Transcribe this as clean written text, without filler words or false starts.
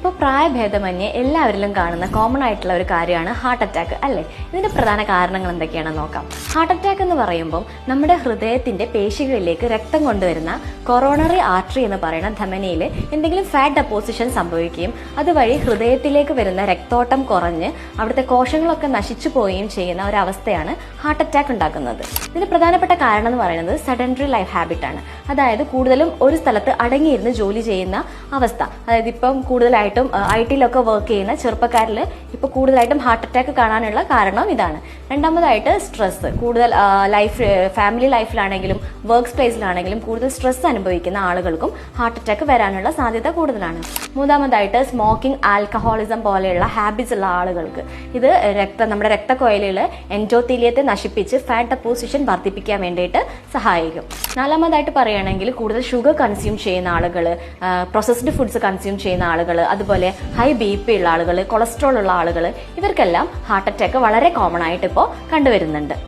ഇപ്പോൾ പ്രായഭേദമന്യേ എല്ലാവരിലും കാണുന്ന കോമൺ ആയിട്ടുള്ള ഒരു കാര്യമാണ് ഹാർട്ട് അറ്റാക്ക് അല്ലേ? ഇതിന്റെ പ്രധാന കാരണങ്ങൾ എന്തൊക്കെയാണെന്ന് നോക്കാം. ഹാർട്ട് അറ്റാക്ക് എന്ന് പറയുമ്പോൾ നമ്മുടെ ഹൃദയത്തിന്റെ പേശികളിലേക്ക് രക്തം കൊണ്ടുവരുന്ന കൊറോണറി ആർട്ടറി എന്ന് പറയുന്ന ധമനിയിൽ എന്തെങ്കിലും ഫാറ്റ് ഡെപ്പോസിഷൻ സംഭവിക്കുകയും അതുവഴി ഹൃദയത്തിലേക്ക് വരുന്ന രക്തോട്ടം കുറഞ്ഞ് അവിടുത്തെ കോശങ്ങളൊക്കെ നശിച്ചു പോവുകയും ചെയ്യുന്ന ഒരവസ്ഥയാണ് ഹാർട്ട് അറ്റാക്ക് ഉണ്ടാക്കുന്നത്. ഇതിന് പ്രധാനപ്പെട്ട കാരണം എന്ന് പറയുന്നത് സെഡൻറ്ററി ലൈഫ് ഹാബിറ്റ് ആണ്. അതായത് കൂടുതലും ഒരു സ്ഥലത്ത് അടങ്ങിയിരുന്ന് ജോലി ചെയ്യുന്ന അവസ്ഥ. അതായത് ഇപ്പം കൂടുതലായിട്ടും IT-ലൊക്കെ വർക്ക് ചെയ്യുന്ന ചെറുപ്പക്കാരിൽ ഇപ്പോൾ കൂടുതലായിട്ടും ഹാർട്ട് അറ്റാക്ക് കാണാനുള്ള കാരണം ഇതാണ്. രണ്ടാമതായിട്ട് സ്ട്രെസ്. കൂടുതൽ ഫാമിലി ലൈഫിലാണെങ്കിലും വർക്ക് സ്പേസിലാണെങ്കിലും കൂടുതൽ സ്ട്രെസ് അനുഭവിക്കുന്ന ആളുകൾക്കും ഹാർട്ട് അറ്റാക്ക് വരാനുള്ള സാധ്യത കൂടുതലാണ്. മൂന്നാമതായിട്ട് സ്മോക്കിംഗ്, ആൽക്കഹോളിസം പോലെയുള്ള ഹാബിറ്റ്സ് ഉള്ള ആളുകൾക്ക് ഇത് നമ്മുടെ രക്തക്കൊഴലിൽ എൻഡോത്തീലിയത്തെ നശിപ്പിച്ച് ഫാറ്റ് ഡെപ്പോസിഷൻ വർദ്ധിപ്പിക്കാൻ വേണ്ടിയിട്ട് സഹായിക്കും. നാലാമതായിട്ട് പറയുകയാണെങ്കിൽ കൂടുതൽ ഷുഗർ കൺസ്യൂം ചെയ്യുന്ന ആളുകൾ, പ്രോസസ്ഡ് ഫുഡ്സ് കൺസ്യൂം ചെയ്യുന്ന ആളുകൾ, അതുപോലെ ഹൈ BP ഉള്ള ആളുകൾ, കൊളസ്ട്രോൾ ഉള്ള ആളുകൾ, ഇവർക്കെല്ലാം ഹാർട്ട് അറ്റാക്ക് വളരെ കോമൺ ആയിട്ട് ഇപ്പോൾ കണ്ടുവരുന്നുണ്ട്.